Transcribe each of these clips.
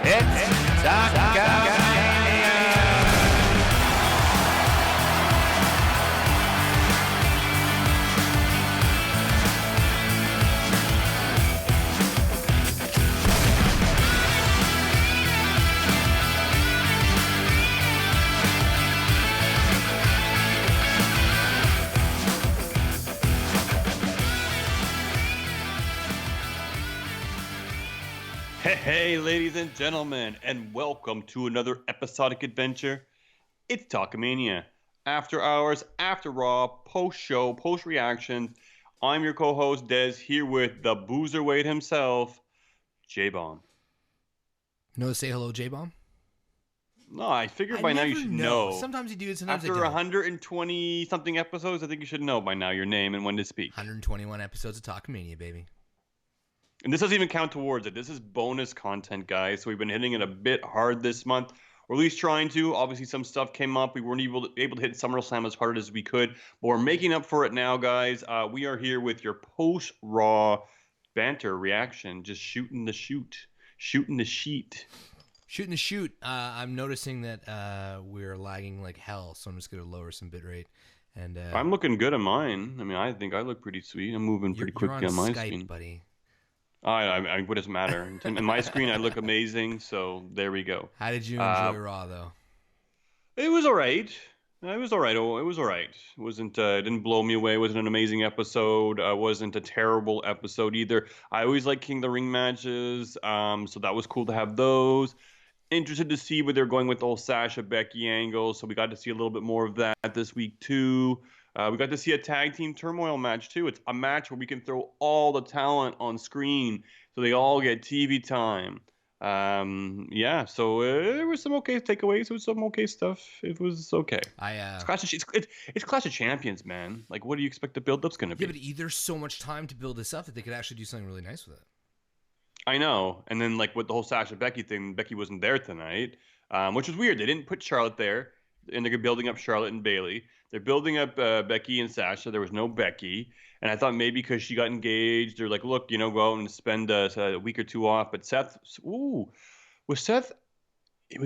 It's Talkamania! Hey, ladies and gentlemen, and welcome to another episodic adventure. It's Talkamania. After hours, after Raw, post-show, post-reactions. I'm your co-host, Dez, here with the boozerweight himself, J-Bomb. No, say hello, J-Bomb? No, I figured by now you should know. Sometimes you do, sometimes After I don't. 120-something episodes, I think you should know by now your name and when to speak. 121 episodes of Talkamania, baby. And this doesn't even count towards it. This is bonus content, guys. So we've been hitting it a bit hard this month, or at least trying to. Obviously, some stuff came up. We weren't able to hit SummerSlam as hard as we could, but we're making up for it now, guys. We are here with your post-Raw banter reaction, just shooting the sheet. Shooting the shoot. I'm noticing that we're lagging like hell, so I'm just going to lower some bitrate. And I'm looking good on mine. I mean, I think I look pretty sweet. I'm moving pretty quickly on my Skype, screen. Buddy. What does it matter? In my screen, I look amazing, so there we go. How did you enjoy Raw, though? It was all right. It was all right. It was all right. It wasn't didn't blow me away. It wasn't an amazing episode. Wasn't a terrible episode either. I always like King of the Ring matches, so that was cool to have those. Interested to see where they're going with the whole Sasha Becky angle, so we got to see a little bit more of that this week too. We got to see a tag team turmoil match too. It's a match where we can throw all the talent on screen, so they all get TV time. Yeah, so there was some okay takeaways. It was some okay stuff. It was okay. It's Clash of Champions, man. Like, what do you expect the build-up's going to be? Yeah, but there's so much time to build this up that they could actually do something really nice with it. I know. And then, like, with the whole Sasha Becky thing, Becky wasn't there tonight, which was weird. They didn't put Charlotte there, and they're building up Charlotte and Bayley. They're building up Becky and Sasha. There was no Becky. And I thought maybe because she got engaged, they're like, look, go out and spend a week or two off. But Seth, was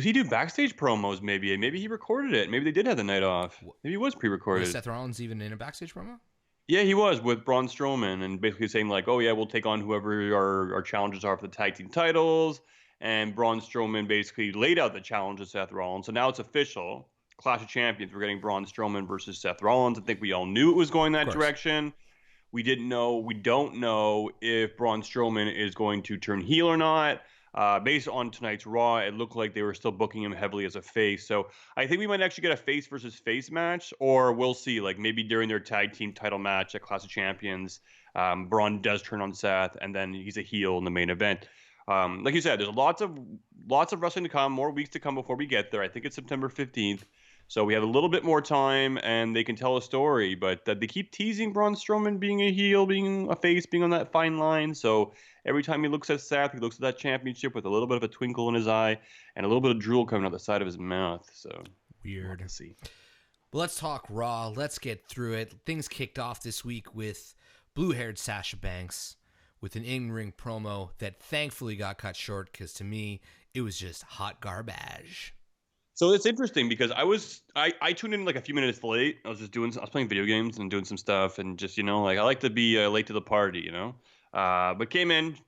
he doing backstage promos maybe? Maybe he recorded it. Maybe they did have the night off. Maybe it was pre-recorded. Was Seth Rollins even in a backstage promo? Yeah, he was with Braun Strowman and basically saying like, oh, yeah, we'll take on whoever our challenges are for the tag team titles. And Braun Strowman basically laid out the challenge to Seth Rollins. So now it's official. Clash of Champions. We're getting Braun Strowman versus Seth Rollins. I think we all knew it was going that direction. We don't know if Braun Strowman is going to turn heel or not. Based on tonight's Raw, it looked like they were still booking him heavily as a face. So I think we might actually get a face versus face match, or we'll see. Like maybe during their tag team title match at Clash of Champions, Braun does turn on Seth, and then he's a heel in the main event. Like you said, there's lots of wrestling to come, more weeks to come before we get there. I think it's September 15th. So we have a little bit more time, and they can tell a story. But they keep teasing Braun Strowman being a heel, being a face, being on that fine line. So every time he looks at Seth, he looks at that championship with a little bit of a twinkle in his eye and a little bit of drool coming out the side of his mouth. So weird to see. Well, let's talk Raw. Let's get through it. Things kicked off this week with blue-haired Sasha Banks with an in-ring promo that thankfully got cut short because to me, it was just hot garbage. So it's interesting because I tuned in like a few minutes late. I was playing video games and doing some stuff and just, like I like to be late to the party, but came in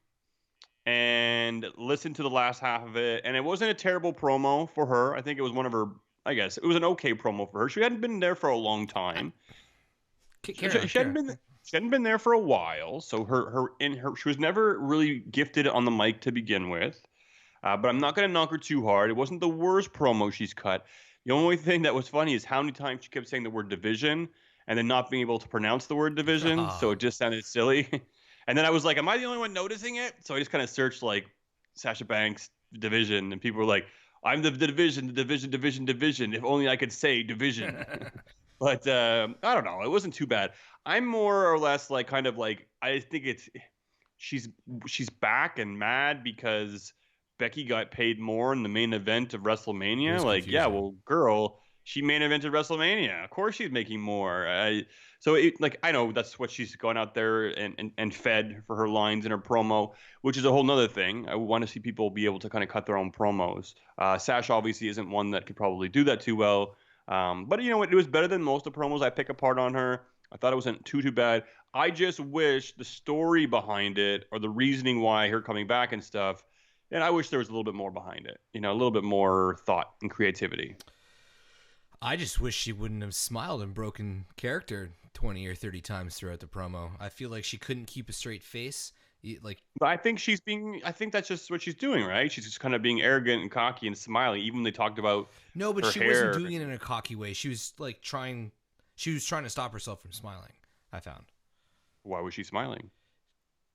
and listened to the last half of it. And it wasn't a terrible promo for her. I think it was it was an okay promo for her. She hadn't been there for a long time. She hadn't been there for a while. So she was never really gifted on the mic to begin with. But I'm not going to knock her too hard. It wasn't the worst promo she's cut. The only thing that was funny is how many times she kept saying the word division and then not being able to pronounce the word division. Oh. So it just sounded silly. And then I was like, am I the only one noticing it? So I just kind of searched like Sasha Banks division. And people were like, I'm the division. If only I could say division. But I don't know. It wasn't too bad. I'm more or less like I think she's back and mad because Becky got paid more in the main event of WrestleMania. Like, yeah, well, girl, She main evented WrestleMania. Of course, she's making more. Like I know that's what she's gone out there and fed for her lines in her promo, which is a whole nother thing. I want to see people be able to kind of cut their own promos. Sasha obviously isn't one that could probably do that too well. But you know what? It was better than most of the promos I pick apart on her. I thought it wasn't too bad. I just wish the story behind it or the reasoning why her coming back and stuff. And I wish there was a little bit more behind it. You know, a little bit more thought and creativity. I just wish she wouldn't have smiled and broken character 20 or 30 times throughout the promo. I feel like she couldn't keep a straight face. Like, But I think that's just what she's doing, right? She's just kind of being arrogant and cocky and smiling. Even when they talked about no, but her she wasn't hair. doing it in a cocky way. She was like she was trying to stop herself from smiling, I found. Why was she smiling?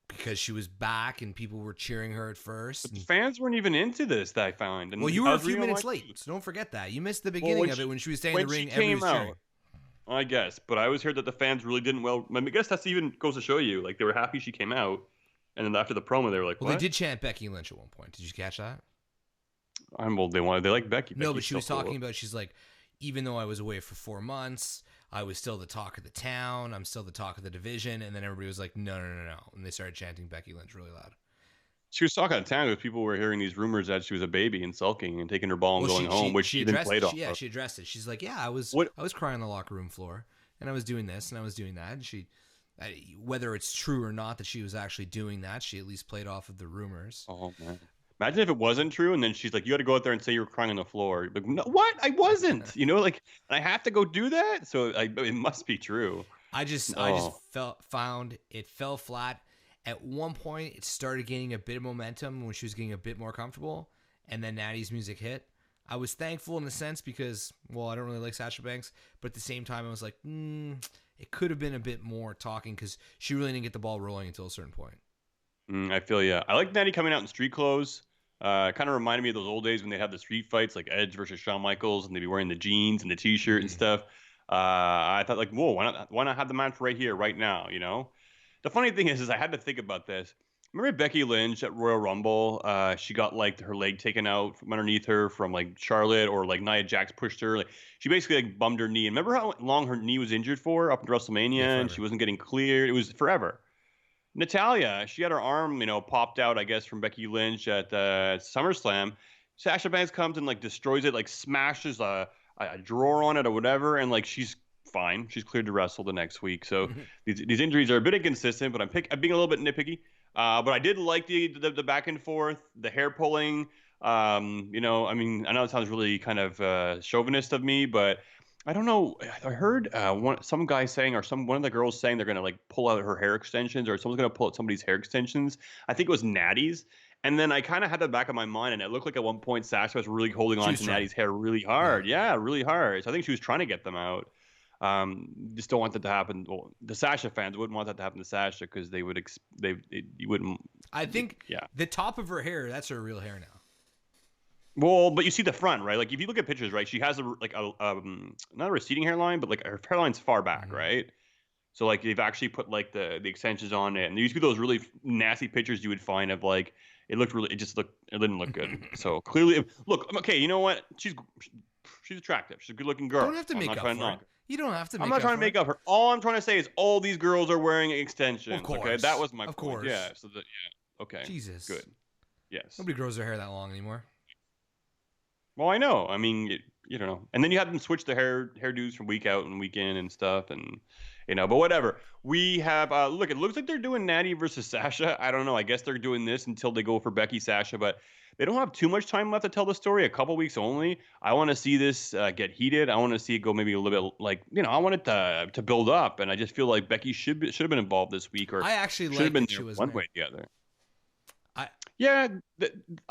Because she was back and people were cheering her at first. But the fans weren't even into this, that I found. And well, you I were a was few reading minutes online- late, so don't forget that. You missed the beginning of it when she was staying in when the she ring. Everybody came was cheering. out. I guess, but I always heard that the fans really didn't well. I guess that's even goes to show you, like they were happy she came out, and then after the promo, they were like, Well, "What?" they did chant Becky Lynch at one point. Did you catch that? Well, they like Becky. No, but Becky's she was still cool. talking about, she's like, even though I was away for 4 months, I was still the talk of the town. I'm still the talk of the division. And then everybody was like, no, no, no, no. And they started chanting Becky Lynch really loud. She was talking out of town because people were hearing these rumors that she was a baby and sulking and taking her ball and Well, going home, which she then addressed, played off yeah, of. she addressed it. She's like, yeah, I was What? crying on the locker room floor, and I was doing this and I was doing that. And whether it's true or not that she was actually doing that, she at least played off of the rumors. Oh man. Imagine if it wasn't true, and then she's like, "You got to go out there and say you were crying on the floor." Like, no, what? I wasn't. You know, like I have to go do that, so it must be true. I just found it fell flat. At one point, it started gaining a bit of momentum when she was getting a bit more comfortable, and then Natty's music hit. I was thankful in a sense because, well, I don't really like Sasha Banks, but at the same time, I was like, it could have been a bit more talking because she really didn't get the ball rolling until a certain point. I feel yeah. I like Natty coming out in street clothes. Kind of reminded me of those old days when they had the street fights, like Edge versus Shawn Michaels, and they'd be wearing the jeans and the T-shirt and stuff. I thought like, whoa, why not have the match right here, right now? You know. The funny thing is I had to think about this. Remember Becky Lynch at Royal Rumble? She got like her leg taken out from underneath her from like Charlotte, or like Nia Jax pushed her. Like she basically like bummed her knee. And remember how long her knee was injured for up until WrestleMania, Yeah, and she wasn't getting cleared. It was forever. Natalia, she had her arm, popped out, I guess, from Becky Lynch at SummerSlam. Sasha Banks comes and like destroys it, like smashes a drawer on it or whatever, and like she's fine. She's cleared to wrestle the next week. So these injuries are a bit inconsistent, but I'm being a little bit nitpicky. But I did like the back and forth, the hair pulling. I mean, I know it sounds really kind of chauvinist of me, but I don't know. I heard some guy saying, or one of the girls saying they're gonna like pull out her hair extensions, or someone's gonna pull out somebody's hair extensions. I think it was Natty's. And then I kind of had the back of my mind, and it looked like at one point Sasha was really holding on to Natty's hair really hard. Yeah, really hard. So I think she was trying to get them out. Just don't want that to happen. Well, the Sasha fans wouldn't want that to happen to Sasha because they would you wouldn't. I think yeah. The top of her hair, that's her real hair now. Well, but you see the front, right? Like if you look at pictures, right, she has not a receding hairline, but like her hairline's far back, right? So like they've actually put like the extensions on it, and there used to be those really nasty pictures you would find of like it didn't look good. So clearly, look, okay, you know what? She's attractive. She's a good looking girl. Don't have to make up for it. You don't have to. I'm not trying to make up for her. All I'm trying to say is all these girls are wearing extensions. Of course. Okay, that was my point. Of point. course. Yeah. So yeah. Okay. Jesus. Good. Yes. Nobody grows their hair that long anymore. Well, I know. I mean, you don't know. And then you have them switch the hairdos from week out and week in and stuff, and but whatever. We have look. It looks like they're doing Natty versus Sasha. I don't know. I guess they're doing this until they go for Becky Sasha, but they don't have too much time left to tell the story. A couple weeks only. I want to see this get heated. I want to see it go maybe a little bit like I want it to build up, and I just feel like Becky should have been involved this week, or I actually should have been she was one way together. I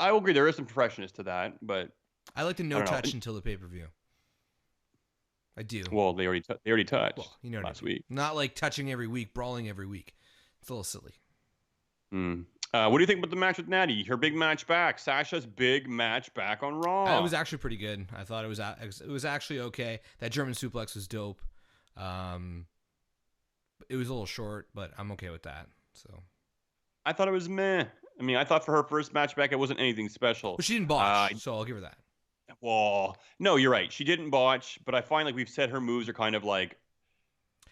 will agree. There is some freshness to that, but I like the no touch until the pay-per-view. I do. Well, they already touched. Well, last week. Not like touching every week, brawling every week. It's a little silly. What do you think about the match with Natty? Her big match back. Sasha's big match back on Raw. It was actually pretty good. I thought it was actually okay. That German suplex was dope. It was a little short, but I'm okay with that. So I thought it was meh. I mean, I thought for her first match back, it wasn't anything special. Well, she didn't botch, so I'll give her that. Well, no, you're right. She didn't botch, but I find like we've said her moves are kind of like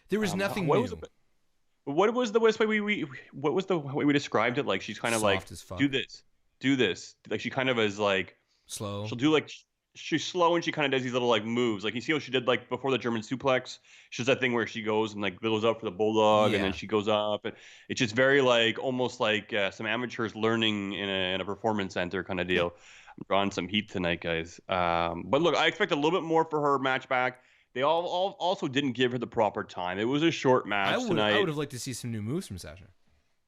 There was nothing what was new. what was the best way we what was the way we described it? Like she's kind of like Soft as do fuck. this, do this. Like she kind of is like Slow. she'll do like she's slow and she kind of does these little like moves. Like you see what she did like before the German suplex. She does that thing where she goes and like goes up for the bulldog and then Yeah. she goes up. And it's just very like almost like some amateurs learning in a performance center kind of Yeah. deal. I'm drawing some heat tonight, guys. But look, I expect a little bit more for her match back. They all also didn't give her the proper time. It was a short match I tonight. would have liked to see some new moves from Sasha.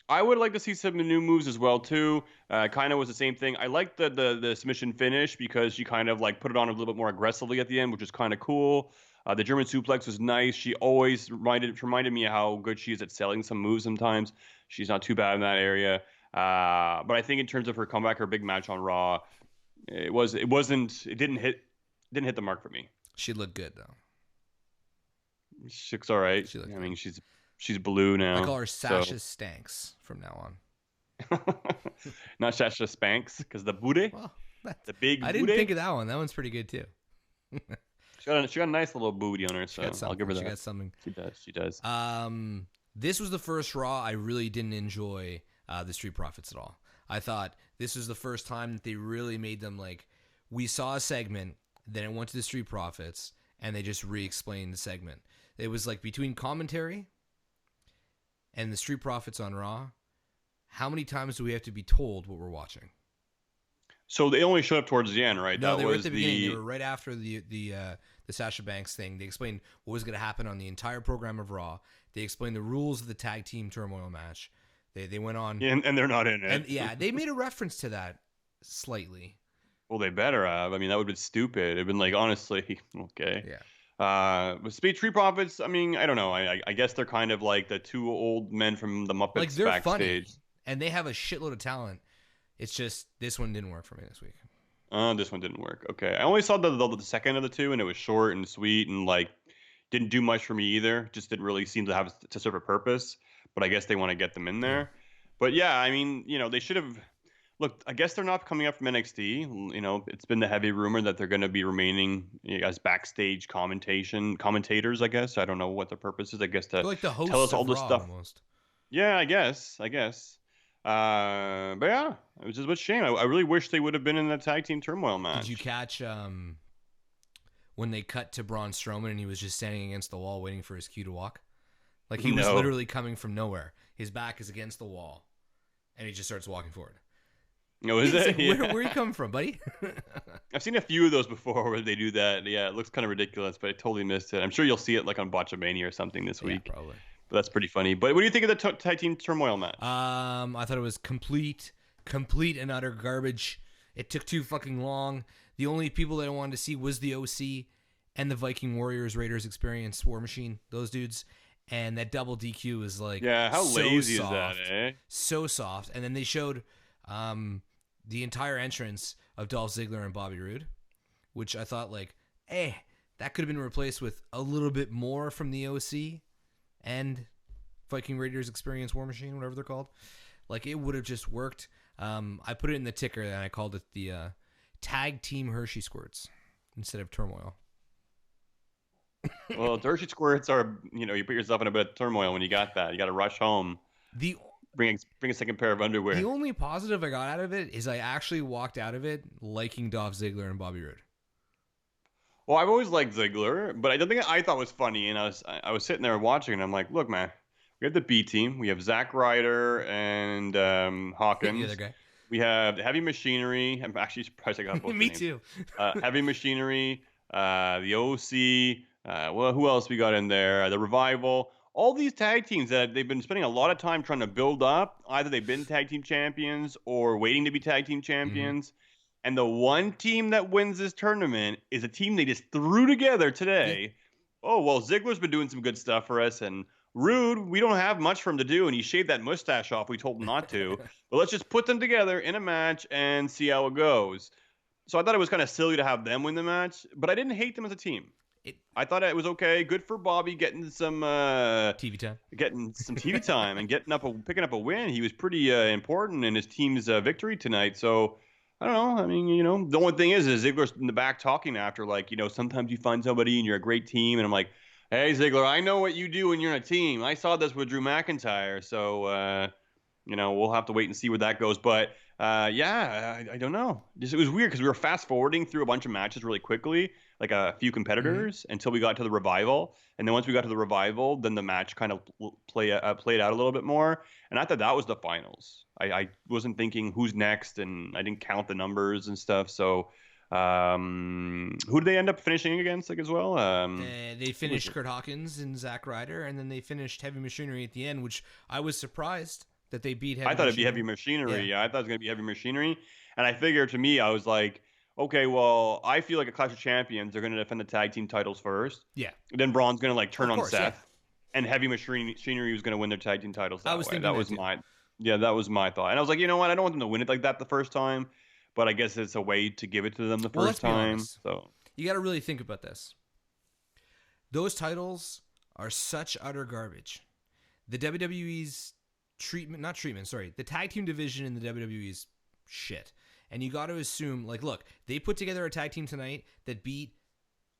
I would like to see some new moves as well too. Kind of was the same thing. I liked the submission finish because she kind of like put it on a little bit more aggressively at the end, which was kind of cool. The German suplex was nice. She always reminded me of how good she is at selling some moves. Sometimes she's not too bad in that area. But I think in terms of her comeback, her big match on Raw, it didn't hit the mark for me. She looked good though. She looks all right. She looked I good. mean, she's blue I now, call her so Sasha Stanks from now on. not Sasha Spanks because the booty. Well, that's, The big I didn't think booty. of that one. That one's pretty good too. She got a nice little booty on her, She got so I'll something. give her She that. got something. She does. She does. This was the first Raw I really didn't enjoy the Street Profits at all. I thought this was the first time that they really made them like, we saw a segment, then it went to the Street Profits, and they just re-explained the segment. It was like between commentary and the Street Profits on Raw, how many times do we have to be told what we're watching? So they only showed up towards the end, right? No, That they were at was the beginning. They were right after the Sasha Banks thing. They explained what was going to happen on the entire program of Raw. They explained the rules of the tag team turmoil match. They went on, yeah, and they're not in it. and yeah, they made a reference to that slightly. Well, they better have. I mean, that would have been stupid. It'd been like, honestly, okay. Yeah, But Speed Tree Profits, I mean, I don't know. I guess they're kind of like the two old men from the like Muppets they're backstage. funny and they have a shitload of talent. It's just this one didn't work for me this week. This one didn't work. Okay, I only saw the second of the two, and it was short and sweet, and like didn't do much for me either. Just didn't really seem to have to serve a purpose. But I guess they want to get them in Yeah. there. But yeah, I mean, they should have. Look, I guess they're not coming up from NXT. It's been the heavy rumor that they're going to be remaining as backstage commentators. I guess I don't know what the purpose is. I guess to They're like the tell hosts us all of this Raw stuff. almost. Yeah, I guess. But yeah, it was just a shame. I really wish they would have been in that tag team turmoil match. Did you catch when they cut to Braun Strowman and he was just standing against the wall waiting for his cue to walk? Like he was No. literally coming from nowhere. His back is against the wall, and he just starts walking forward. No, is It's it? like, Yeah. where you coming from, buddy? I've seen a few of those before where they do that. Yeah, it looks kind of ridiculous, but I totally missed it. I'm sure you'll see it like on Botchamania or something this Yeah, week. probably. But that's pretty funny. But what do you think of the tag team turmoil match? I thought it was complete and utter garbage. It took too fucking long. The only people that I wanted to see was the OC and the Viking Warriors Raiders Experience War Machine. Those dudes. And that double DQ was like, Yeah, how so lazy soft, is that, eh? So soft. And then they showed the entire entrance of Dolph Ziggler and Bobby Roode, which I thought like, that could have been replaced with a little bit more from the OC and Viking Raiders Experience War Machine, whatever they're called. Like it would have just worked. I put it in the ticker and I called it the Tag Team Hershey Squirts instead of Turmoil. Well, Hershey squirts are, you put yourself in a bit of turmoil when you got that. You got to rush home, The bring a second pair of underwear. The only positive I got out of it is I actually walked out of it liking Dolph Ziggler and Bobby Roode. Well, I've always liked Ziggler, but I don't think I thought was funny. And I was sitting there watching, and I'm like, look, man, we have the B team. We have Zack Ryder and Hawkins. The other guy. We have the Heavy Machinery. I'm actually surprised I got both. Me names. too. Heavy Machinery, the OC. Well, who else we got in there? The Revival. All these tag teams that they've been spending a lot of time trying to build up. Either they've been tag team champions or waiting to be tag team champions. And the one team that wins this tournament is a team they just threw together today. Yeah. Oh, well, Ziggler's been doing some good stuff for us. And Rude, we don't have much for him to do. And he shaved that mustache off. We told him not to. But let's just put them together in a match and see how it goes. So I thought it was kind of silly to have them win the match. But I didn't hate them as a team. I thought it was okay. Good for Bobby getting some TV time. and picking up a win. He was pretty important in his team's victory tonight. So I don't know. I mean, the only thing is Ziggler's in the back talking after, like, sometimes you find somebody and you're a great team, and I'm like, hey, Ziggler, I know what you do when you're in a team. I saw this with Drew McIntyre, so we'll have to wait and see where that goes. But yeah, I don't know. It was weird because we were fast forwarding through a bunch of matches really quickly, like a few Mm-hmm. competitors, until we got to the revival. And then once we got to the revival, then the match kind of played out a little bit more. And I thought that was the finals. I wasn't thinking who's next, and I didn't count the numbers and stuff. So, who did they end up finishing against, like as well? They Who was finished it? Kurt Hawkins and Zack Ryder, and then they finished Heavy Machinery at the end, which I was surprised that they beat I Heavy thought it'd be Machinery. heavy machinery. Yeah, Yeah, I thought it was gonna be heavy machinery, and I figured to me, I was like, okay, well, I feel like a Clash of Champions, they're gonna defend the tag team titles first. yeah, Then Braun's gonna like turn of on course, yeah. Seth, and heavy machinery was gonna win their tag team titles I that was way. thinking That that was too. yeah, that was my thought. And I was like, you know what? I don't want them to win it like that the first time, but I guess it's a way to give it to them the Well, let's first be time. honest. So You got to really think about this. Those titles are such utter garbage. The WWE's not treatment, sorry, the tag team division in the WWE is shit. And you got to assume, like, look, they put together a tag team tonight that beat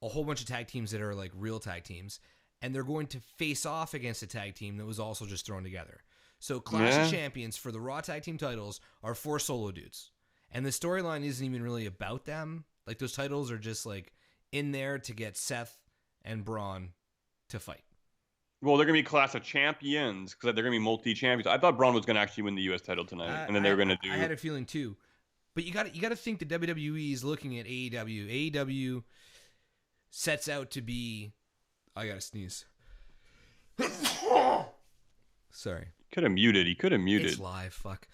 a whole bunch of tag teams that are like real tag teams, and they're going to face off against a tag team that was also just thrown together. So, Clash of yeah. Champions for the Raw tag team titles are four solo dudes, and the storyline isn't even really about them. Like, those titles are just like in there to get Seth and Braun to fight. Well, they're gonna be Clash of Champions because they're gonna be multi champions. I thought Braun was gonna actually win the U.S. title tonight, and then they were gonna I do. had a feeling too, but you got to think the WWE is looking at AEW. AEW sets out to be. I gotta sneeze. Sorry. Could have muted. He could have It's muted. live. Fuck.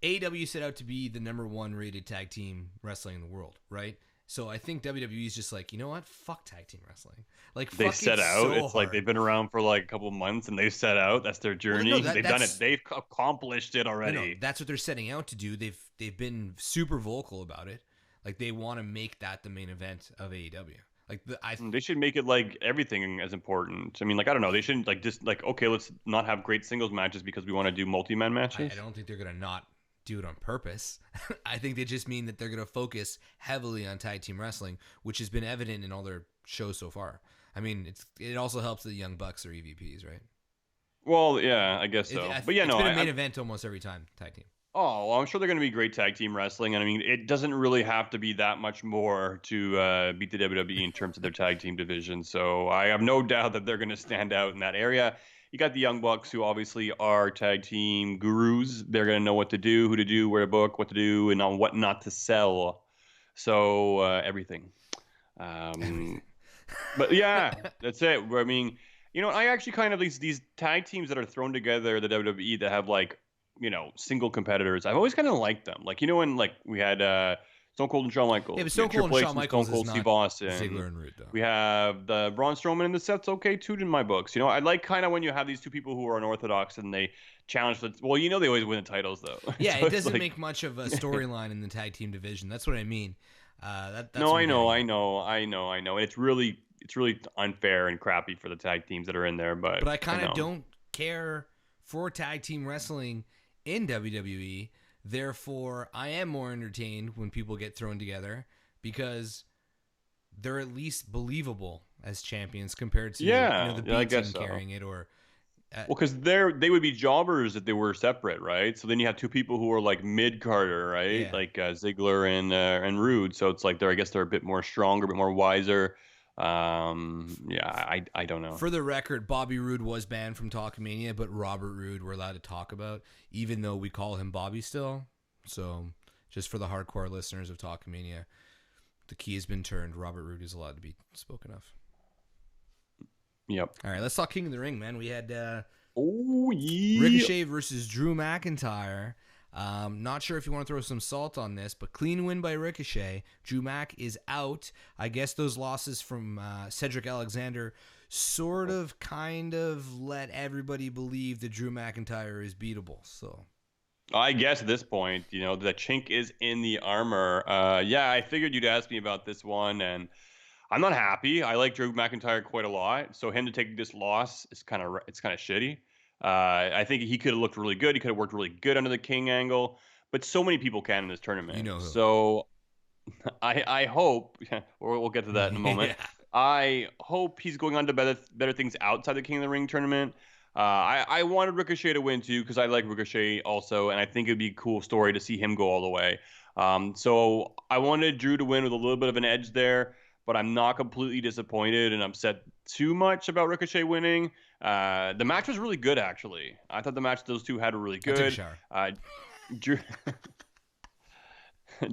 AEW set out to be the number one rated tag team wrestling in the world, right? So I think WWE is just like, you know what? Fuck tag team wrestling. Like, They fuck it set out. so It's like hard. they've been around for like a couple months and they've set out. That's their Well, no, journey. They've done it. that's They've accomplished it no, already. that's what they're setting out to do. They've been super vocal about it. Like, they want to make that the main event of AEW. Like, They should make it like everything as important. I mean, like I don't know. They shouldn't like just like okay, let's not have great singles matches because we want to do multi-man I matches. don't think they're gonna not do it on purpose. I think they just mean that they're gonna focus heavily on tag team wrestling, which has been evident in all their shows so far. I mean, it also helps that the Young Bucks are EVPs, right? Well, yeah, I guess so. But yeah, It's no, been a main event almost every time tag team. oh, well, I'm sure they're going to be great tag team wrestling. And I mean, it doesn't really have to be that much more to beat the WWE in terms of their tag team division. So I have no doubt that they're going to stand out in that area. You got the Young Bucks, who obviously are tag team gurus. They're going to know what to do, who to do, where to book, what to do, and on what not to sell. So everything. Um, Everything. but yeah, that's it. I mean, I actually kind of these tag teams that are thrown together, the WWE that have like, single competitors. I've always kind of liked them. Like, when like we had Stone Cold and Shawn Yeah, Michaels, but we Stone had Cold and Triple H Shawn and Stone Michaels is Cold Steve not Austin. Ziggler and Roode though. We have the Braun Strowman and the Seth's okay too in my books. I like kind of when you have these two people who are unorthodox and they challenge the. Well, they always win the titles though. Yeah, So it it's doesn't like, make much of a storyline in the tag team division. That's what I mean. That's no, what I'm I know, getting I at. know, I know, I know. And it's really unfair and crappy for the tag teams that are in there. But But I I kind of know. don't care for tag team wrestling in WWE. Therefore, I am more entertained when people get thrown together because they're at least believable as champions compared to Yeah, the yeah, I B guess team so. carrying it or Well, because they would be jobbers if they were separate, right? So then you have two people who are like mid Carter, right? yeah. Like Ziggler and Rude. So it's like I guess they're a bit more stronger, a bit more wiser. Yeah, I don't know. For the record, Bobby Roode was banned from Talkamania, but Robert Roode we're allowed to talk about, even though we call him Bobby still. So, just for the hardcore listeners of Talkamania, the key has been turned. Robert Roode is allowed to be spoken of. Yep. All right, let's talk King of the Ring, man. We had Oh yeah. Ricochet versus Drew McIntyre. Not sure if you want to throw some salt on this, but clean win by Ricochet. Drew Mac is out. I guess those losses from Cedric Alexander kind of let everybody believe that Drew McIntyre is beatable. So I guess at this point, the chink is in the armor. Yeah, I figured you'd ask me about this one, and I'm not happy. I like Drew McIntyre quite a lot, so him to take this loss is it's kind of shitty. I think he could have looked really good. He could have worked really good under the King angle, but so many people can in this You tournament. know who? So I hope, or we'll get to that in a moment. Yeah. I hope he's going on to better things outside the King of the Ring tournament. I wanted Ricochet to win too because I like Ricochet also, and I think it'd be a cool story to see him go all the way. So I wanted Drew to win with a little bit of an edge there, but I'm not completely disappointed and upset too much about Ricochet winning. The match was really good, actually. I thought the match those two had were really I took a good. shower. Drew,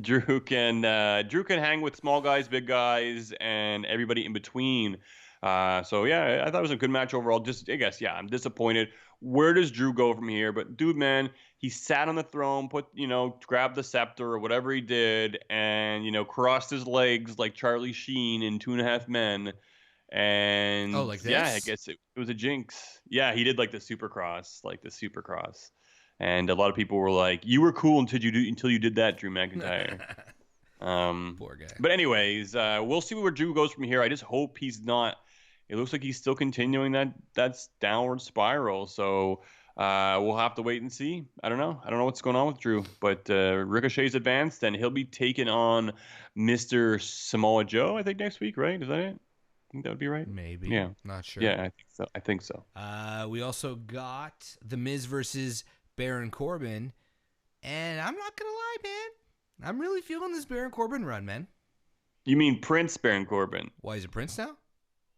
Drew can hang with small guys, big guys, and everybody in between. So yeah, I thought it was a good match overall. Just I guess yeah, I'm disappointed. Where does Drew go from here? But dude, man, he sat on the throne, grabbed the scepter or whatever he did, and crossed his legs like Charlie Sheen in Two and a Half Men. Oh, And like yeah, I this? guess it was a jinx. Yeah, he did like the supercross. And a lot of people were like, "You were cool until you did that, Drew McIntyre." Um, Poor guy. but anyways, we'll see where Drew goes from here. I just hope he's not. It looks like he's still continuing that's downward spiral. So we'll have to wait and see. I don't know. I don't know what's going on with Drew, but Ricochet's advanced, and he'll be taking on Mr. Samoa Joe. I think next week, right? Is that it? I think that would be right. Maybe. Yeah, Not sure. yeah, I think so. I think so. We also got The Miz versus Baron Corbin. And I'm not going to lie, man. I'm really feeling this Baron Corbin run, man. You mean Prince Baron Corbin? Why is it Prince now?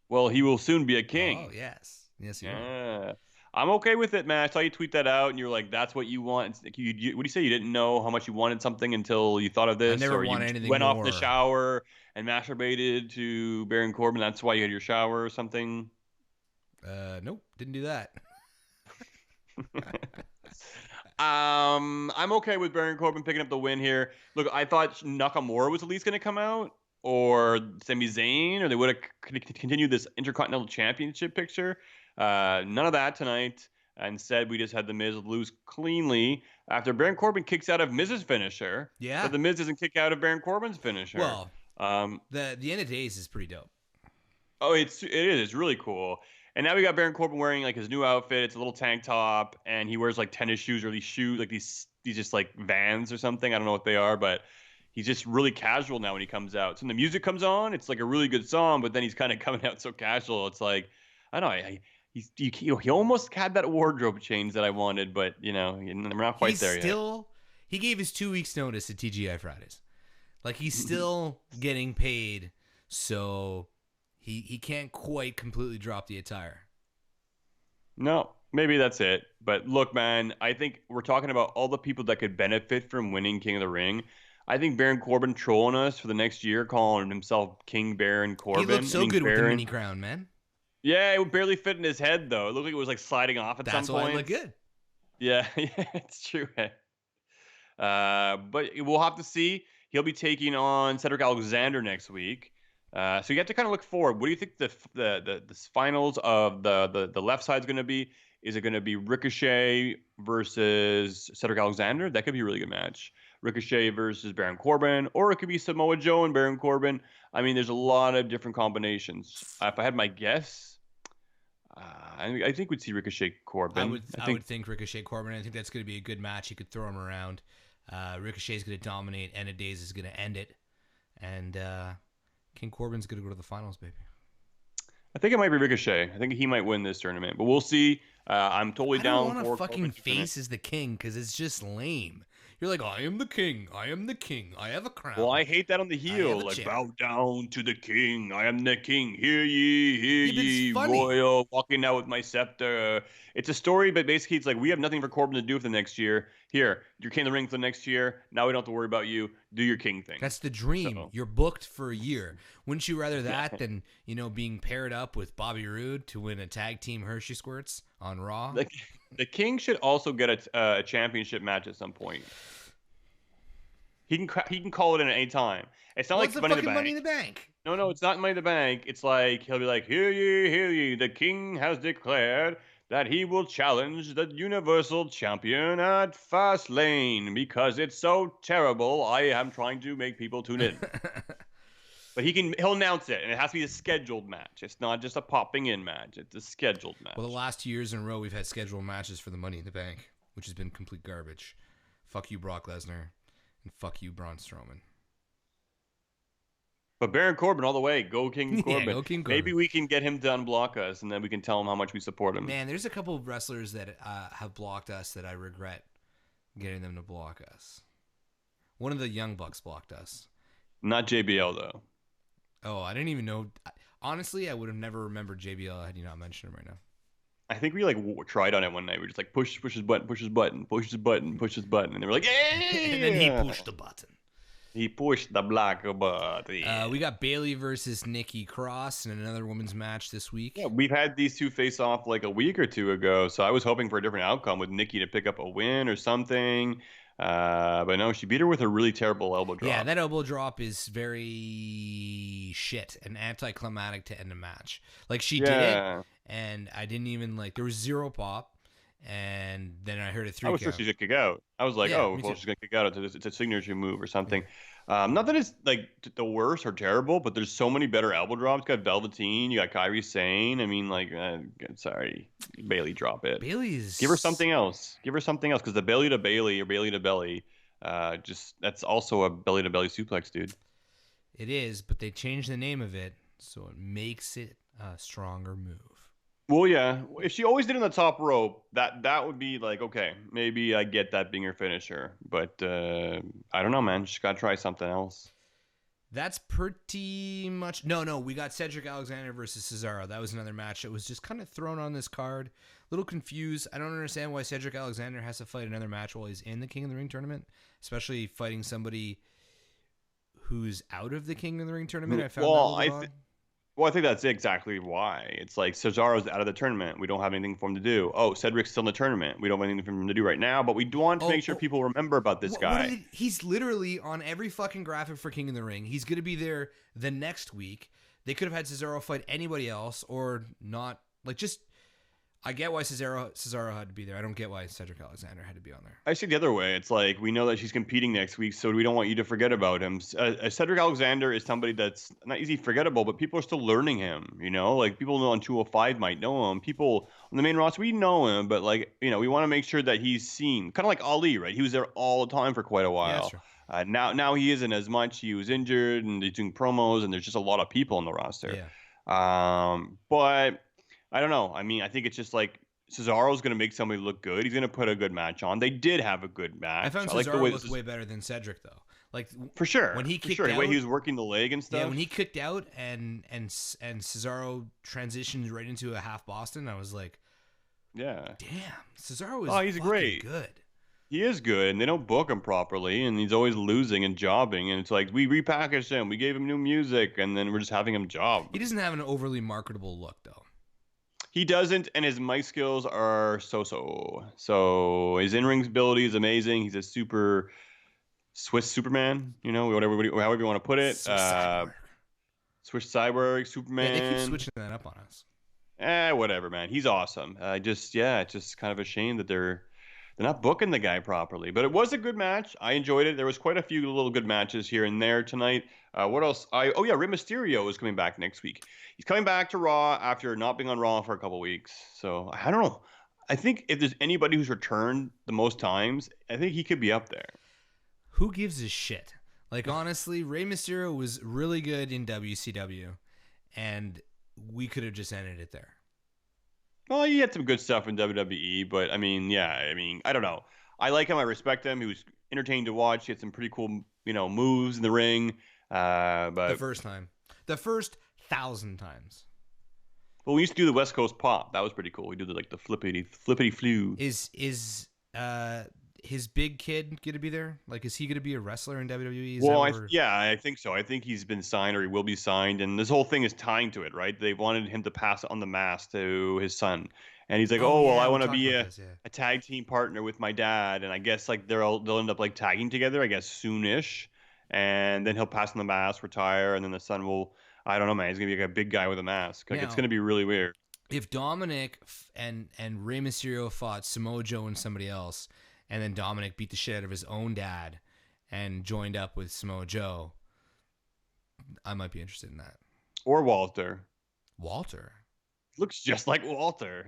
Well, he will soon be a Oh, king. yes. Yes, you are. Yeah. I'm okay with it, man. I saw you tweet that out, and you're like, "That's what you want." It's like what do you say? You didn't know how much you wanted something until you thought of I this, never or you want anything went off in the more. shower and masturbated to Baron Corbin. That's why you had your shower or something. Nope. Didn't do that. I'm okay with Baron Corbin picking up the win here. Look, I thought Nakamura was at least going to come out, or Sami Zayn, or they would have continued this Intercontinental Championship picture. None of that tonight. Instead, we just had The Miz lose cleanly after Baron Corbin kicks out of Miz's finisher, Yeah. but The Miz doesn't kick out of Baron Corbin's finisher. Well, Um, the end of days is pretty dope. Oh, it is really cool. And now we got Baron Corbin wearing like his new outfit. It's a little tank top, and he wears like tennis shoes or these shoes, like these just like Vans or something. I don't know what they are, but he's just really casual now when he comes out. So when the music comes on, it's like a really good song, but then he's kind of coming out so casual. It's like I don't know. He almost had that wardrobe change that I wanted, but we're not quite He's there yet. still, he gave his 2 weeks notice at TGI Fridays. Like, he's still getting paid, so he can't quite completely drop the attire. No, maybe that's it. But look, man, I think we're talking about all the people that could benefit from winning King of the Ring. I think Baron Corbin trolling us for the next year, calling himself King Baron He looked Corbin. I so mean, good with the Baron. mini crown, man. Yeah, it would barely fit in his head though. It looked like it was like sliding off at some That's why it looked points. good. Yeah, yeah, it's true. But we'll have to see. He'll be taking on Cedric Alexander next week. So you have to kind of look forward. What do you think the finals of the left side is going to be? Is it going to be Ricochet versus Cedric Alexander? That could be a really good match. Ricochet versus Baron Corbin, or it could be Samoa Joe and Baron Corbin. I mean, there's a lot of different combinations. If I had my guess, I think we'd see Ricochet Corbin. I would think Ricochet Corbin. I think that's going to be a good match. He could throw him around. Ricochet's going to dominate. End of days is going to end it, and King Corbin's going to go to the finals, baby. I think it might be Ricochet. I think he might win this tournament, but we'll see. I'm totally I don't down want for a fucking Corbin to win it. face as the king because it's just lame. You're like, I am the king. I am the king. I have a crown. Well, I hate that on the have heel. a Like, chair. bow down to the king. I am the king. Hear ye, Yeah, but it's ye, funny. royal, walking out with my scepter. It's a story, but basically it's like we have nothing for Corbin to do for the next year. Here, you're king of the ring for the next year. Now we don't have to worry about you. Do your king thing. That's the dream. So- You're booked for a year. Wouldn't you rather that than, being paired up with Bobby Roode to win a tag team Hershey Squirts on Raw? The king should also get a championship match at some point. He can call it in at any time. It's not Well, like it's the Money in the fucking Bank. Money in the Bank. No, it's not Money in the Bank. It's like he'll be like, hear ye, the king has declared that he will challenge the Universal Champion at Fastlane because it's so terrible. I am trying to make people tune in. But he'll announce it, and it has to be a scheduled match. It's not just a popping in match. It's a scheduled match. Well, the last 2 years in a row, we've had scheduled matches for the Money in the Bank, which has been complete garbage. Fuck you, Brock Lesnar, and fuck you, Braun Strowman. But Baron Corbin all the way. Go King Yeah, Corbin. go King Corbin. Maybe we can get him to unblock us, and then we can tell him how much we support him. Man, there's a couple of wrestlers that have blocked us that I regret getting them to block us. One of the Young Bucks blocked us. Not JBL, though. Oh, I didn't even know. Honestly, I would have never remembered JBL had you not mentioned him right now. I think we like tried on it one night. We were just like push his button, push his button, push his button, push his button, and they were like, yeah. And then he pushed the button. He pushed the black button. We got Bayley versus Nikki Cross in another women's match this week. Yeah, we've had these two face off like a week or two ago, so I was hoping for a different outcome with Nikki to pick up a win or something. But no, she beat her with a really terrible elbow drop. Yeah, that elbow drop is very shit and anticlimactic to end a match. Like she did it, and I didn't even like. There was zero pop, and then I heard a 3 I was count. sure she's gonna kick out. I was like, Yeah, oh, me well, too. she's gonna kick out. It's a signature move or something. Not that it's like the worst or terrible, but there's so many better elbow drops. You got Velveteen, you got Kairi Sane. I mean, like, sorry, Bailey, drop it. Bailey's Give her something else. Give her something else because the belly to Bailey or Bailey to belly, just that's also a belly to belly suplex, dude. It is, but they changed the name of it, so it makes it a stronger move. Well, yeah. If she always did it on the top rope, that would be like, okay, maybe I get that being her finisher. But I don't know, man. She's got to try something else. That's pretty much no. We got Cedric Alexander versus Cesaro. That was another match that was just kind of thrown on this card. A little confused. I don't understand why Cedric Alexander has to fight another match while he's in the King of the Ring tournament, especially fighting somebody who's out of the King of the Ring tournament. I found that a little odd. Well, I think that's exactly why. It's like Cesaro's out of the tournament. We don't have anything for him to do. Oh, Cedric's still in the tournament. We don't have anything for him to do right now, but we do want to make sure people remember about this guy. He's literally on every fucking graphic for King of the Ring. He's going to be there the next week. They could have had Cesaro fight anybody else or not. Like, just, I get why Cesaro had to be there. I don't get why Cedric Alexander had to be on there. I see the other way. It's like, we know that she's competing next week, so we don't want you to forget about him. Cedric Alexander is somebody that's not easy forgettable, but people are still learning him, you know? Like, people on 205 might know him. People on the main roster, we know him, but, like, you know, we want to make sure that he's seen. Kind of like Ali, right? He was there all the time for quite a while. Yeah, Now he isn't as much. He was injured, and he's doing promos, and there's just a lot of people on the roster. Yeah. But I don't know. I mean, I think it's just like, Cesaro's going to make somebody look good. He's going to put a good match on. They did have a good match. I found Cesaro looked way better than Cedric, though. Like, for sure. When he kicked out, the way he was working the leg and stuff. Yeah, when he kicked out and Cesaro transitioned right into a half Boston, I was like, yeah, damn, Cesaro is he's great. Good. He is good, and they don't book him properly, and he's always losing and jobbing. And it's like, we repackaged him, we gave him new music, and then we're just having him job. He doesn't have an overly marketable look, though. He doesn't, and his mic skills are so-so. So his in-ring ability is amazing. He's a super Swiss Superman, you know, however you want to put it. Swiss Cyborg, Superman. Yeah, they keep switching that up on us. Whatever, man. He's awesome. It's just kind of a shame that they're not booking the guy properly. But it was a good match. I enjoyed it. There was quite a few little good matches here and there tonight. What else? Rey Mysterio is coming back next week. He's coming back to Raw after not being on Raw for a couple weeks. So I don't know. I think if there's anybody who's returned the most times, I think he could be up there. Who gives a shit? Like, honestly, Rey Mysterio was really good in WCW, and we could have just ended it there. Well, he had some good stuff in WWE, but I mean, I don't know. I like him. I respect him. He was entertaining to watch. He had some pretty cool, moves in the ring. But the first 1,000 times. Well, we used to do the West Coast Pop. That was pretty cool. We did the flippity flu. Is his big kid going to be there? Like, is he going to be a wrestler in WWE? I think so. I think he's been signed or he will be signed, and this whole thing is tying to it, right? They wanted him to pass on the mask to his son, and he's like, I want to be a tag team partner with my dad, and I guess like they'll end up like tagging together, I guess soonish, and then he'll pass on the mask, retire, and then the son will. I don't know, man. He's gonna be like a big guy with a mask. Like, it's gonna be really weird. If Dominic and Rey Mysterio fought Samoa Joe and somebody else, and then Dominic beat the shit out of his own dad and joined up with Samoa Joe, I might be interested in that. Or Walter. Walter? Looks just like Walter.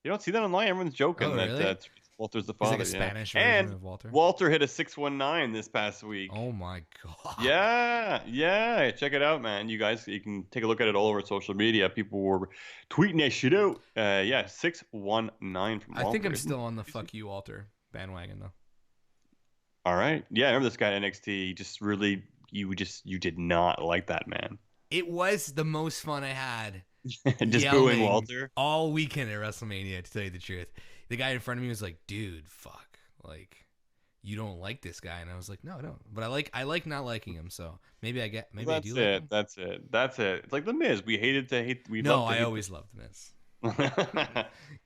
You don't see that online. Everyone's joking really? that Walter's the He's like father, a yeah. Spanish version And of Walter. Walter hit a 619 this past week. Oh my god. Yeah, yeah. Check it out, man. You guys, you can take a look at it all over social media. People were tweeting that shit out. Yeah, 619 from I think Walter. I'm Isn't still on the that crazy? fuck you Walter bandwagon though. All right. Yeah, I remember this guy at NXT. He just really, you did not like that man. It was the most fun I had Just booing yelling Walter. all weekend at WrestleMania, to tell you the truth. The guy in front of me was like, dude, fuck. Like, you don't like this guy. And I was like, no, I don't. But I like not liking him, so maybe I do That's like it. him. That's it. That's it. It's like the Miz. We hated to hate. We No, love to I hate always loved Miz.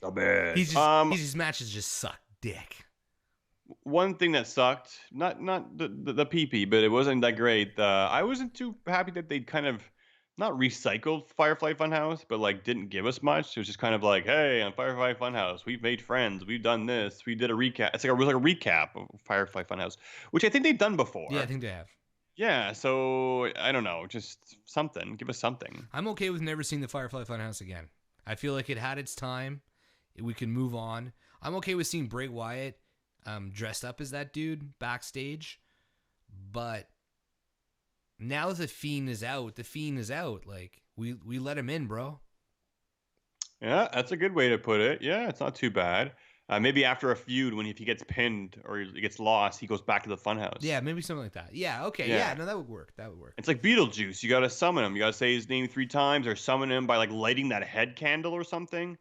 the Miz. His matches just suck dick. One thing that sucked, not the PP, but it wasn't that great. I wasn't too happy that they kind of not recycled Firefly Funhouse, but like didn't give us much. It was just kind of like, hey, on Firefly Funhouse, we've made friends, we've done this, we did a recap. It was like a recap of Firefly Funhouse, which I think they've done Yeah, I before. think they have. Yeah, so I don't know, just something. Give us something. I'm okay with never seeing the Firefly Funhouse again. I feel like it had its time. We can move on. I'm okay with seeing Bray Wyatt dressed up as that dude backstage, but now the Fiend is out. The Fiend is out. Like we let him in, bro. Yeah, that's a good way to put it. Yeah, it's not too bad. Maybe after a feud, when if he gets pinned or he gets lost, he goes back to the funhouse. Yeah, maybe something like that. Yeah, okay. Yeah. Yeah, no, that would work. That would work. It's like Beetlejuice. You got to summon him. You got to say his name 3 times or summon him by like lighting that head candle or something.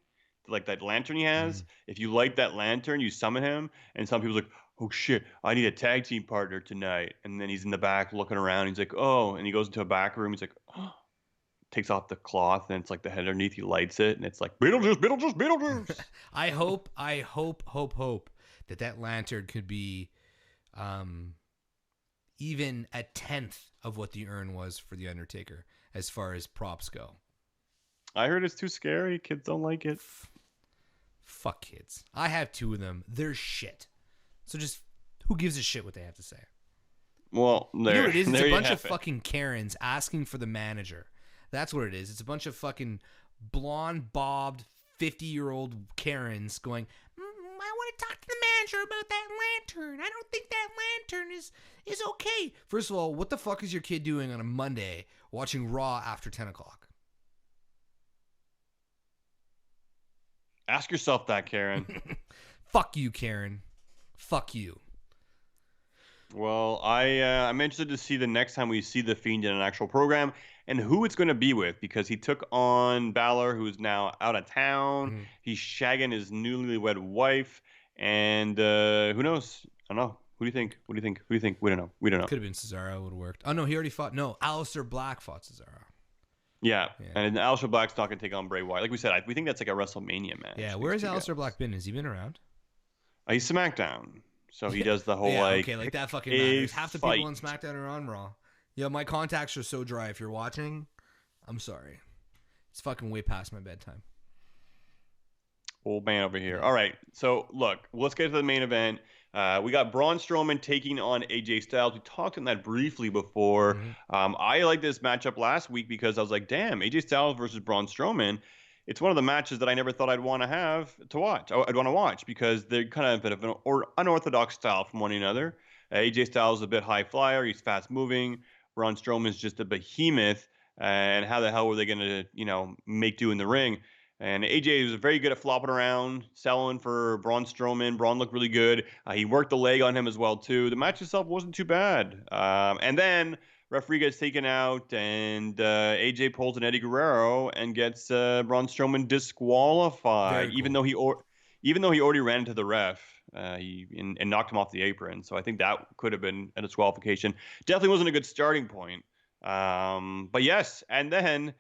Like that lantern he has. Mm. If you light that lantern, you summon him. And some people's like, oh shit, I need a tag team partner tonight. And then he's in the back looking around. He's like, oh. And he goes into a back room. He's like, oh. Takes off the cloth and it's like the head underneath. He lights it and it's like, Beetlejuice, Beetlejuice, Beetlejuice. I hope that lantern could be even a tenth of what the urn was for the Undertaker as far as props go. I heard it's too scary. Kids don't like it. Fuck kids. I have 2 of them. They're shit. So just who gives a shit what they have to say? Well, You know there, what it is? It's there a you bunch have of it. fucking Karens asking for the manager. That's what it is. It's a bunch of fucking blonde bobbed 50-year-old Karens going, I want to talk to the manager about that lantern. I don't think that lantern is okay. First of all, what the fuck is your kid doing on a Monday watching Raw after 10 o'clock? Ask yourself that, Karen. Fuck you, Karen. Fuck you. Well, I'm interested to see the next time we see the Fiend in an actual program and who it's going to be with because he took on Balor, who's now out of town. Mm-hmm. He's shagging his newlywed wife, and who knows? I don't know. Who do you think? What do you think? Who do you think? We don't know. We don't know. Could have been Cesaro. Would have worked. Oh, no, he already fought. No, Aleister Black fought Cesaro. Yeah. Yeah. And Aleister Black's not going to take on Bray Wyatt. Like we said, we think that's like a WrestleMania match. Yeah, these where has two Aleister guys. Black been? Has he been around? He's SmackDown. So he does the whole Yeah, like okay, like that fucking a matters. Half the fight. people on SmackDown are on Raw. Yeah, my contacts are so dry. If you're watching, I'm sorry. It's fucking way past my bedtime. Old man over here. All right. So look, let's get to the main event. We got Braun Strowman taking on AJ Styles. We talked on that briefly before. Mm-hmm. I liked this matchup last week because I was like, damn, AJ Styles versus Braun Strowman. It's one of the matches that I never thought I'd want to have to watch. I'd want to watch because they're kind of a bit of an unorthodox style from one another. AJ Styles is a bit high flyer. He's fast moving. Braun Strowman is just a behemoth. And how the hell were they going to, make do in the ring? And AJ was very good at flopping around, selling for Braun Strowman. Braun looked really good. He worked the leg on him as well, too. The match itself wasn't too bad. And then referee gets taken out, and AJ pulls an Eddie Guerrero and gets Braun Strowman disqualified, Very cool. even though he already ran into the ref. And knocked him off the apron. So I think that could have been a disqualification. Definitely wasn't a good starting point. But yes, and then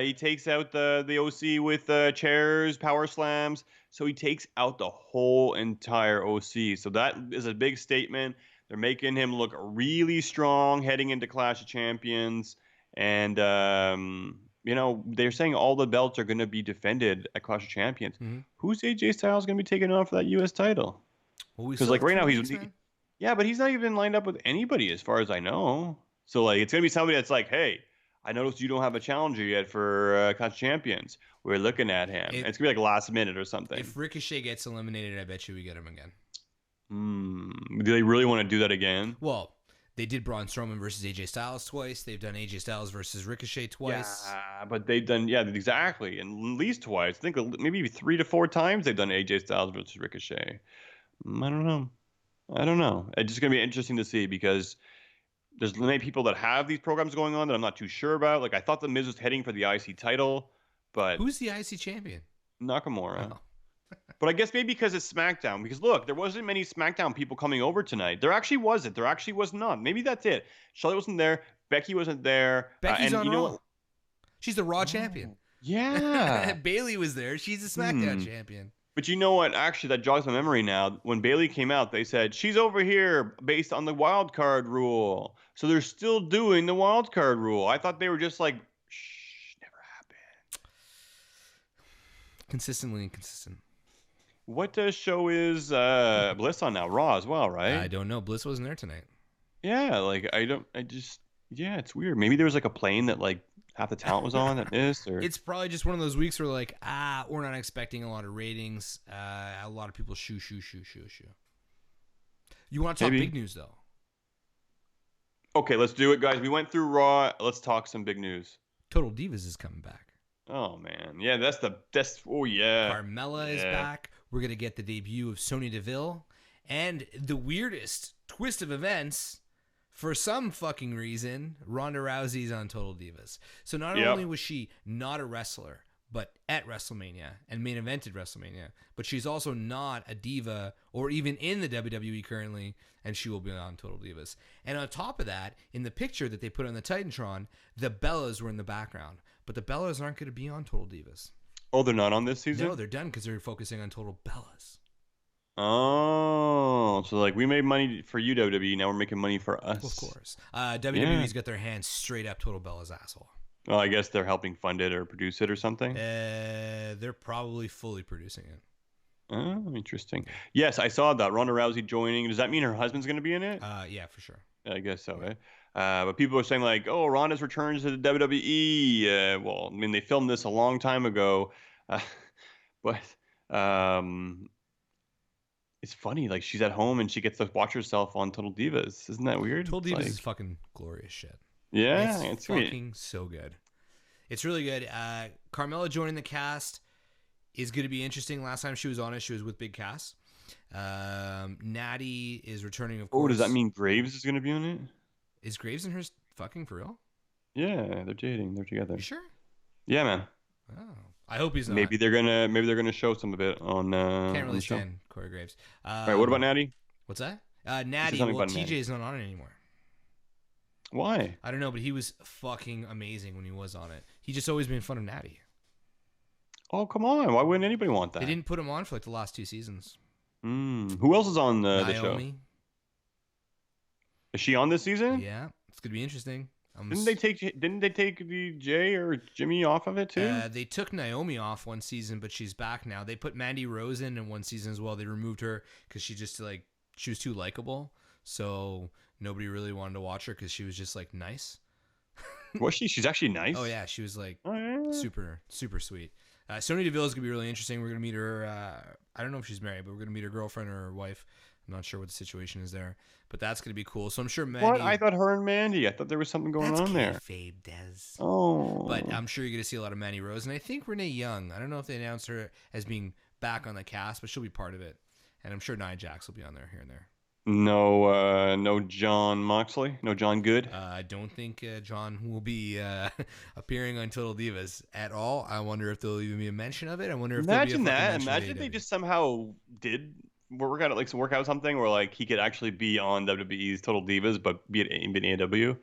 he takes out the OC with chairs, power slams. So he takes out the whole entire OC. So that is a big statement. They're making him look really strong heading into Clash of Champions. And, they're saying all the belts are going to be defended at Clash of Champions. Mm-hmm. Who's AJ Styles going to be taking on for that U.S. title? Well, we Because still like have right now 3 weeks, man. yeah, but he's not even lined up with anybody as far as I know. So like it's gonna be somebody that's like, hey, I noticed you don't have a challenger yet for Clash of Champions. We're looking at him. If, It's gonna be like last minute or something. if Ricochet gets eliminated, I bet you we get him again. Do they really want to do that again? Well, they did Braun Strowman versus AJ Styles twice. They've done AJ Styles versus Ricochet twice. Yeah, but they've done exactly, and at least twice. I think maybe 3 to 4 times they've done AJ Styles versus Ricochet. I don't know. I don't know. It's just gonna be interesting to see because there's many people that have these programs going on that I'm not too sure about. Like I thought the Miz was heading for the IC title, but Who's the IC champion? Nakamura. Oh. But I guess maybe because it's SmackDown. Because look, there wasn't many SmackDown people coming over tonight. There actually wasn't. There actually was none. Maybe that's it. Charlotte wasn't there. Becky wasn't there. Becky's And on you know Raw. what? She's the Raw champion. Oh, yeah. Bailey was there. She's the SmackDown champion. But you know what? Actually, that jogs my memory now. When Bailey came out, they said she's over here based on the wild card rule. So they're still doing the wild card rule. I thought they were just like, shh, never happened. Consistently inconsistent. What show is Bliss on now? Raw as well, right? I don't know. Bliss wasn't there tonight. Yeah, like yeah, it's weird. Maybe there was like a plane that like half the talent was on that missed, or It's probably just one of those weeks where like, we're not expecting a lot of ratings. A lot of people shoo. You want to talk Maybe. big news though? Okay, let's do it, guys. We went through Raw. Let's talk some big news. Total Divas is coming back. Oh man, yeah, that's oh yeah. Carmella is Yeah. back. We're gonna get the debut of Sonya Deville, and the weirdest twist of events. For some fucking reason, Ronda Rousey's on Total Divas. So not Yep. only was she not a wrestler, but at WrestleMania and main evented WrestleMania, but she's also not a diva or even in the WWE currently, and she will be on Total Divas. And on top of that, in the picture that they put on the Titantron, the Bellas were in the background, but the Bellas aren't going to be on Total Divas. Oh, they're not on this season? No, they're done because they're focusing on Total Bellas. Oh, so like we made money for you, WWE. Now we're making money for us. Of course. WWE's got their hands straight up Total Bella's asshole. Well, I guess they're helping fund it or produce it or something. They're probably fully producing it. Oh, interesting. Yes, I saw that. Ronda Rousey joining. Does that mean her husband's going to be in it? Yeah, for sure. I guess so, eh? But people are saying like, "Oh, Ronda's returns to the WWE." Well, I mean, they filmed this a long time ago, but it's funny. Like, she's at home and she gets to watch herself on Total Divas. Isn't that weird? Total Divas Like, is fucking glorious shit. yeah, It's fucking so good. It's really good. Carmella joining the cast is going to be interesting. Last time she was on it, she was with Big Cass. Natty is returning, of course. Oh, does that mean Graves is going to be on it? Is Graves and her fucking for real? Yeah, they're dating. They're together. You sure? Yeah, man. Oh, I hope he's not. Maybe they're gonna show some of it on. Can't on really the show. stand Corey Graves. All right, what about Natty? What's that? Natty. something Well, about Natty. TJ's not on it anymore. Why? I don't know, but he was fucking amazing when he was on it. He just always made fun of Natty. Oh, come on. Why wouldn't anybody want that? They didn't put him on for like the last 2 seasons. Who else is on the show? Naomi. Is she on this season? Yeah, it's gonna be interesting. Didn't they take the Jay or Jimmy off of it too? They took Naomi off one season, but she's back now. They put Mandy Rose in one season as well. They removed her because she was too likable. So nobody really wanted to watch her because she was just like nice. Was she? She's actually nice. Oh yeah, she was like Oh, yeah. super sweet. Sonya Deville is gonna be really interesting. We're gonna meet her. I don't know if she's married, but we're gonna meet her girlfriend or her wife. I'm not sure what the situation is there, but that's gonna be cool. So I'm sure Mandy. What? I thought her and Mandy. I thought there was something going on there. Kayfabe, Des. Oh. But I'm sure you're gonna see a lot of Mandy Rose, and I think Renee Young. I don't know if they announced her as being back on the cast, but she'll be part of it. And I'm sure Nia Jax will be on there here and there. No John Moxley, no John Good. I don't think John will be appearing on Total Divas at all. I wonder if there'll even be a mention of it. I wonder if Imagine there'll be a that. fucking mention Imagine of they AEW. just somehow did work out something where like he could actually be on WWE's Total Divas, but be at AEW. That'd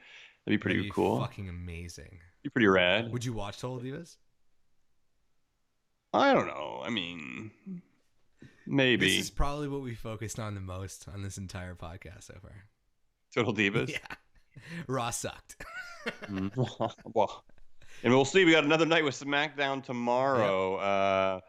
be pretty That'd be cool. fucking amazing. Be pretty rad. Would you watch Total Divas? I don't know. I mean, maybe This is probably what we focused on the most on this entire podcast so far. Total Divas. Yeah. Raw sucked. Well, and we'll see. We got another night with SmackDown tomorrow.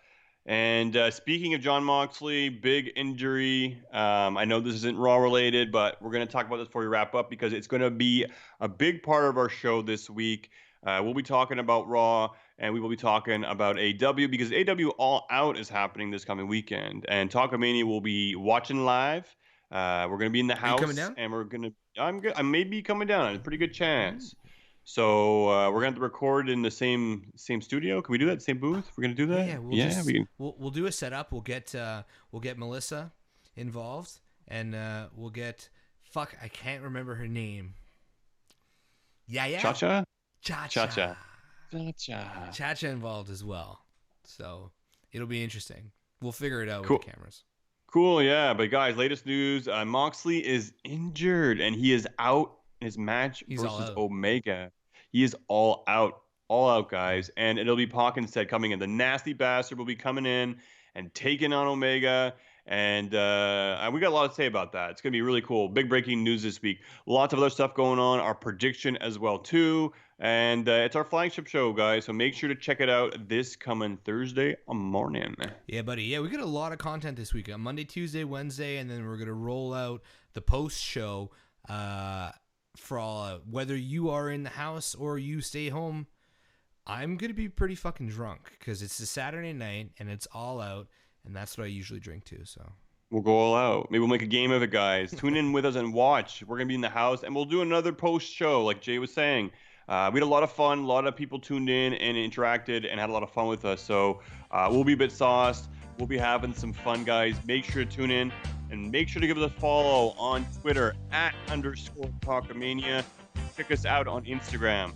And speaking of John Moxley, big injury. I know this isn't Raw related, but we're going to talk about this before we wrap up because it's going to be a big part of our show this week. We'll be talking about Raw, and we will be talking about AW because AW All Out is happening this coming weekend. And Talkamania will be watching live. We're gonna be in the Are you coming house, down? and I may be coming down. A pretty good Ooh. chance. So we're gonna have to record in the same studio. Can we do that? Same booth? We're gonna do that? Yeah, Yeah, we can. we'll do a setup. We'll get Melissa involved, and we'll get I can't remember her name. Cha Yeah, cha, Cha cha Cha, cha, cha cha. Cha Cha involved as well. So it'll be interesting. We'll figure it out with the Cool. cameras. Cool, yeah. But guys, latest news: Moxley is injured and he is out in his match He's all versus out. Omega. He is all out, guys. And it'll be Pac instead coming in. The nasty bastard will be coming in and taking on Omega. And we got a lot to say about that. It's gonna be really cool. Big breaking news this week. Lots of other stuff going on. Our prediction as well too. And it's our flagship show, guys. So make sure to check it out this coming Thursday morning. Yeah, buddy. Yeah, we got a lot of content this week. On Monday, Tuesday, Wednesday, and then we're gonna roll out the post show for all. Whether you are in the house or you stay home, I'm gonna be pretty fucking drunk because it's a Saturday night and it's all out, and that's what I usually drink too. So We'll go all out. Maybe we'll make a game of it, guys. Tune in with us and watch. We're gonna be in the house, and we'll do another post show, like Jay was saying. We had a lot of fun. A lot of people tuned in and interacted and had a lot of fun with us. So we'll be a bit sauced. We'll be having some fun, guys. Make sure to tune in and make sure to give us a follow on Twitter @_Talkamania. Check us out on Instagram,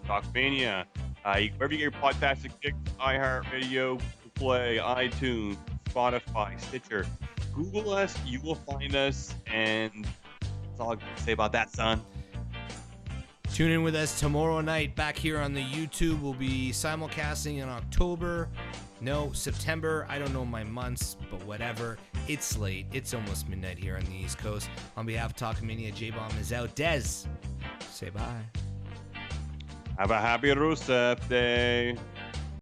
Talkamania. Wherever you get your podcasting kicks, iHeartRadio, Google Play, iTunes, Spotify, Stitcher. Google us, you will find us, and that's all I can say about that, son. tune in with us tomorrow night back here on the YouTube. We'll be simulcasting in October. No, September. I don't know my months, but whatever. It's late. It's almost midnight here on the East Coast. On behalf of Talkamania, J-Bomb is out. Dez, say bye. Have a happy Rusev Day.